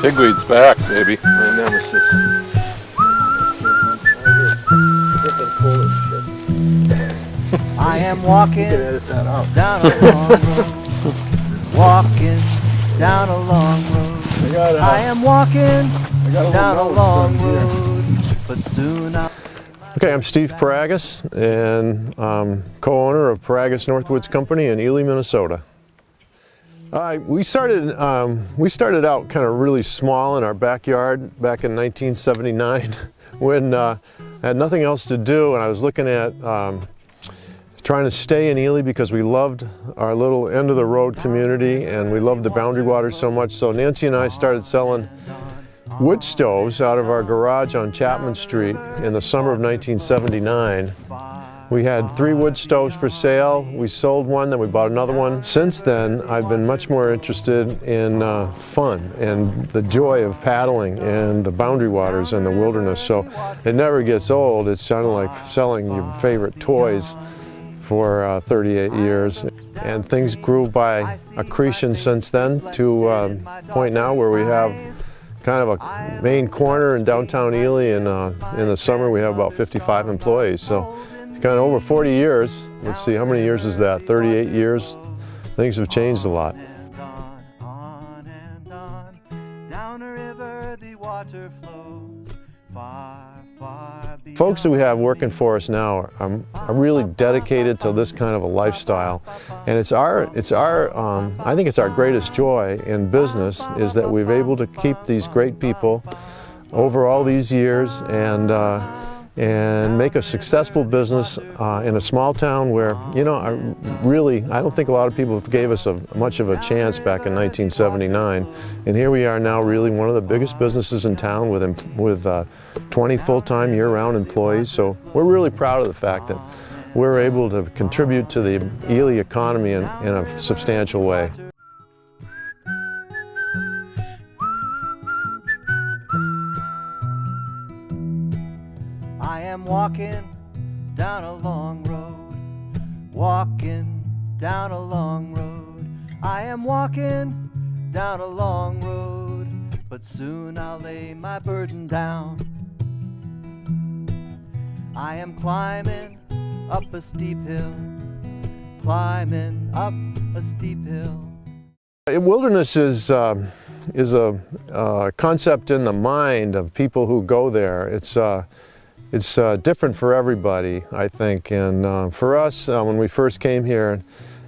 Pigweed's back, baby. My nemesis. I am walking down a long road. Walking down a long road. I am walking down a long road. But soon I'll... Okay, I'm Steve Piragis, and I'm co-owner of Piragis Northwoods Company in Ely, Minnesota. We started out kind of really small in our backyard back in 1979 when I had nothing else to do, and I was looking at trying to stay in Ely because we loved our little end-of-the-road community and we loved the Boundary Waters so much. So Nancy and I started selling wood stoves out of our garage on Chapman Street in the summer of 1979. We had 3 wood stoves for sale. We sold one, then we bought another one. Since then, I've been much more interested in fun and the joy of paddling and the Boundary Waters and the wilderness. So it never gets old. It's kind of like selling your favorite toys for 38 years. And things grew by accretion since then to a point now where we have kind of a main corner in downtown Ely, and in the summer we have about 55 employees. So kind of over 40 years, let's see, how many years is that? 38 years. Things have changed a lot. On and on, down a river the water flows, far, far beyond. Folks that we have working for us now are really dedicated to this kind of a lifestyle, and I think it's our greatest joy in business is that we've able to keep these great people over all these years and make a successful business in a small town where, you know, I don't think a lot of people gave us much of a chance back in 1979. And here we are now, really one of the biggest businesses in town with 20 full-time year-round employees. So we're really proud of the fact that we're able to contribute to the Ely economy in a substantial way. I am walking down a long road, walking down a long road. I am walking down a long road, but soon I'll lay my burden down. I am climbing up a steep hill, climbing up a steep hill. Wilderness is a concept in the mind of people who go there. It's different for everybody, I think, and for us, when we first came here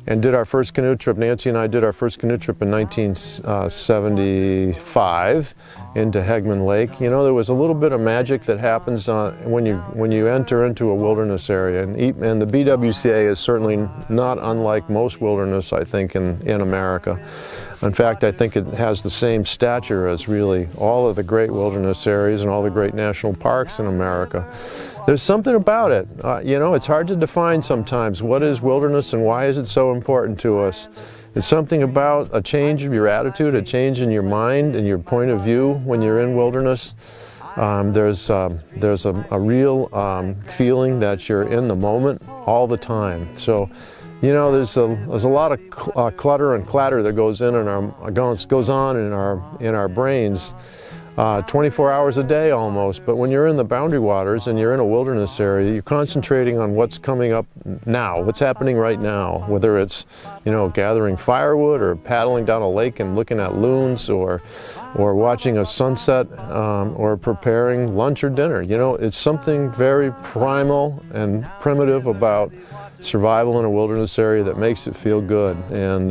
and did our first canoe trip, Nancy and I did our first canoe trip in 1975 into Hegman Lake. You know, there was a little bit of magic that happens when you enter into a wilderness area, and the BWCA is certainly not unlike most wilderness, I think, in America. In fact, I think it has the same stature as really all of the great wilderness areas and all the great national parks in America. There's something about it. You know, it's hard to define sometimes what is wilderness and why is it so important to us. It's something about a change of your attitude, a change in your mind and your point of view when you're in wilderness. There's a real feeling that you're in the moment all the time. So, you know, there's a lot of clutter and clatter that goes on in our brains 24 hours a day almost. But when you're in the Boundary Waters and you're in a wilderness area, you're concentrating on what's coming up now, what's happening right now, whether it's, you know, gathering firewood or paddling down a lake and looking at loons or watching a sunset or preparing lunch or dinner. You know, it's something very primal and primitive about survival in a wilderness area that makes it feel good, and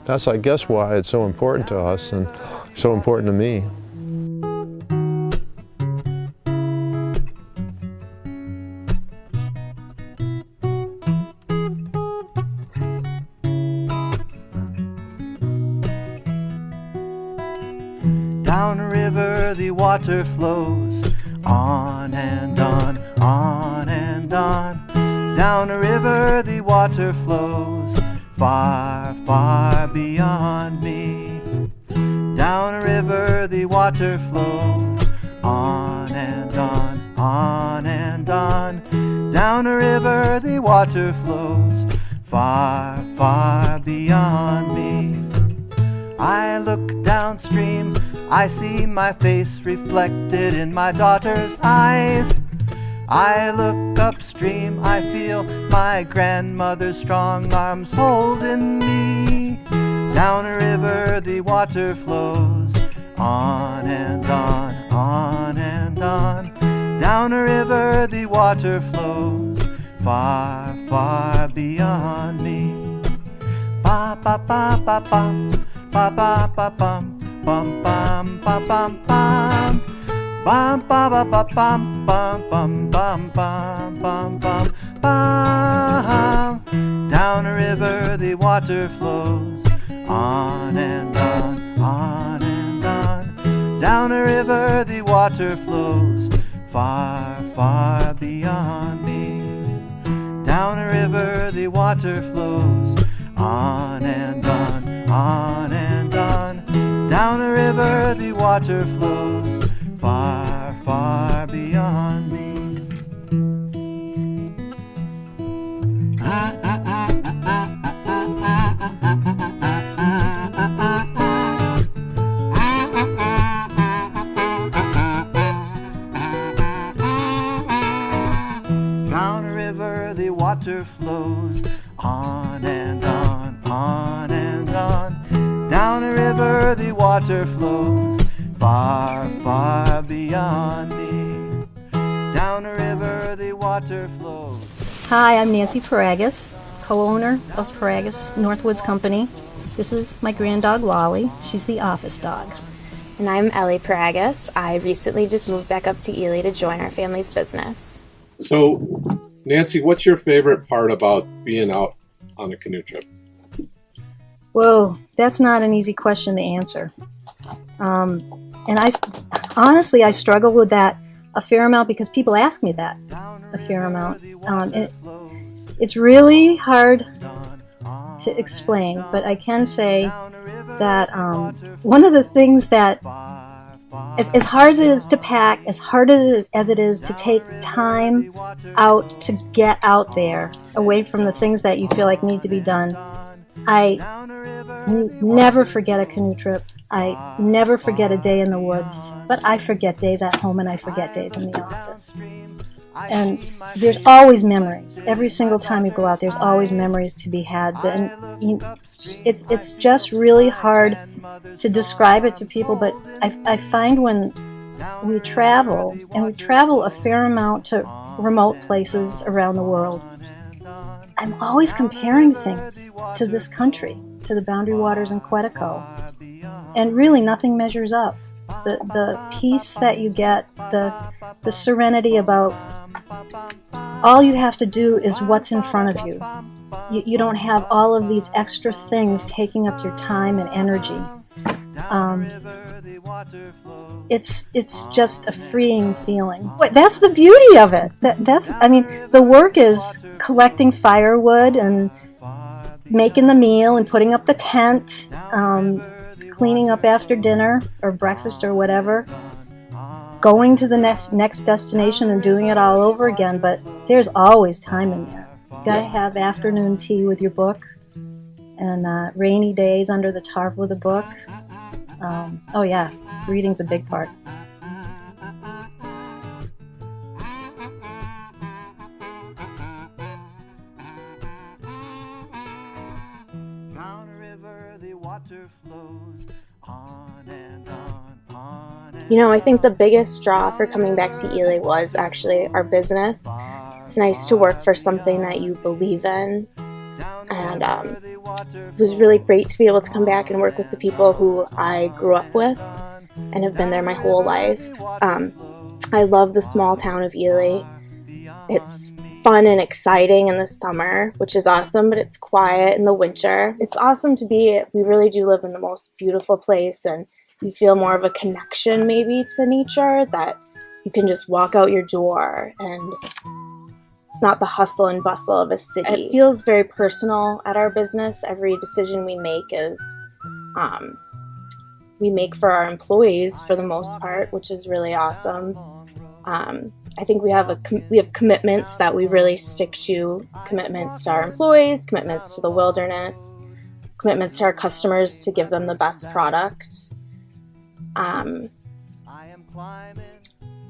that's, I guess, why it's so important to us and so important to me. Down a river the water flows, on and on, on and on. Down a river the water flows, far, far beyond me. Down a river the water flows, on and on, on and on. Down a river the water flows, far, far beyond me. I look downstream I see my face reflected in my daughter's eyes. I look upstream, I feel my grandmother's strong arms holding me. Down a river the water flows, on and on, on and on. Down a river the water flows, far, far beyond me. Ba ba ba ba bum, ba ba ba bum, bum bum ba bum bum. Bum ba ba ba bum bum bum bum bum bum bum bum. Down a river the water flows, on and on, on and on. Down a river the water flows, far, far beyond me. Down a river the water flows, on and on, on and on. Down a river the water flows, far, far beyond me. Down a river the water flows, on and on, on and on. Down a river the water flows, far, far beyond me. Down a river the water flows. Hi, I'm Nancy Piragis, co-owner of Piragis Northwoods Company. This is my granddog Lolly. She's the office dog. And I'm Ellie Piragis. I recently just moved back up to Ely to join our family's business. So, Nancy, what's your favorite part about being out on a canoe trip? Whoa, that's not an easy question to answer. And I struggle with that a fair amount because people ask me that a fair amount. It's really hard to explain, but I can say that one of the things that, as hard as it is to pack, as hard as it is to take time out to get out there, away from the things that you feel like need to be done, I never forget a canoe trip. I never forget a day in the woods, but I forget days at home and I forget days in the office. And there's always memories. Every single time you go out, there's always memories to be had. And it's just really hard to describe it to people, but I find when we travel, and we travel a fair amount to remote places around the world, I'm always comparing things to this country, to the Boundary Waters in Quetico. And really nothing measures up. The peace that you get, the serenity about all you have to do is what's in front of you. You don't have all of these extra things taking up your time and energy. It's just a freeing feeling. That's the beauty of it. The work is collecting firewood and making the meal and putting up the tent, cleaning up after dinner or breakfast or whatever, going to the next destination and doing it all over again. But there's always time in there. You gotta have afternoon tea with your book, and rainy days under the tarp with a book. Oh yeah, reading's a big part. Down a river the water flows, on and on, on and You know, I think the biggest draw for coming back to Ely was actually our business. It's nice to work for something that you believe in. And it was really great to be able to come back and work with the people who I grew up with and have been there my whole life. I love the small town of Ely. It's fun and exciting in the summer, which is awesome, but it's quiet in the winter. It's awesome we really do live in the most beautiful place, and you feel more of a connection maybe to nature, that you can just walk out your door and it's not the hustle and bustle of a city. It feels very personal at our business. Every decision we make is we make for our employees for the most part, which is really awesome. I think we have commitments that we really stick to, commitments to our employees, commitments to the wilderness, commitments to our customers to give them the best product. And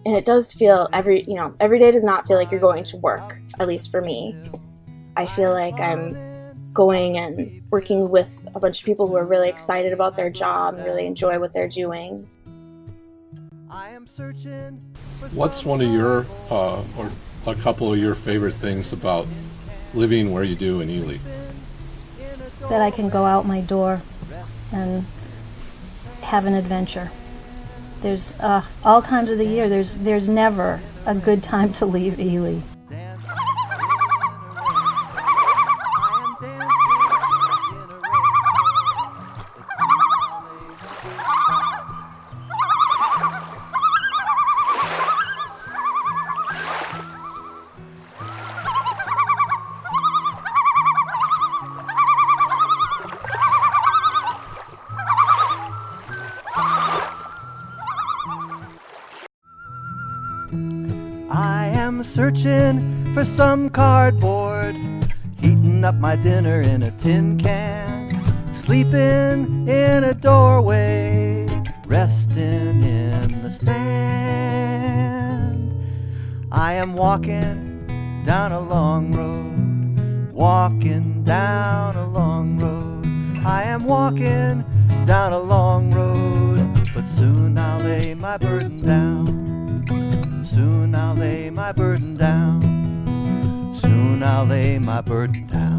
it does feel every day does not feel like you're going to work, at least for me. I feel like I'm going and working with a bunch of people who are really excited about their job and really enjoy what they're doing. What's one of your, or a couple of your favorite things about living where you do in Ely? That I can go out my door and have an adventure. There's all times of the year. There's never a good time to leave Ely. I am searching for some cardboard, heating up my dinner in a tin can, sleeping in a doorway, resting in the sand. I am walking down a long road, walking down a long road. I am walking down a long road, but soon I'll lay my burden down. Soon I'll lay my burden down. Soon I'll lay my burden down.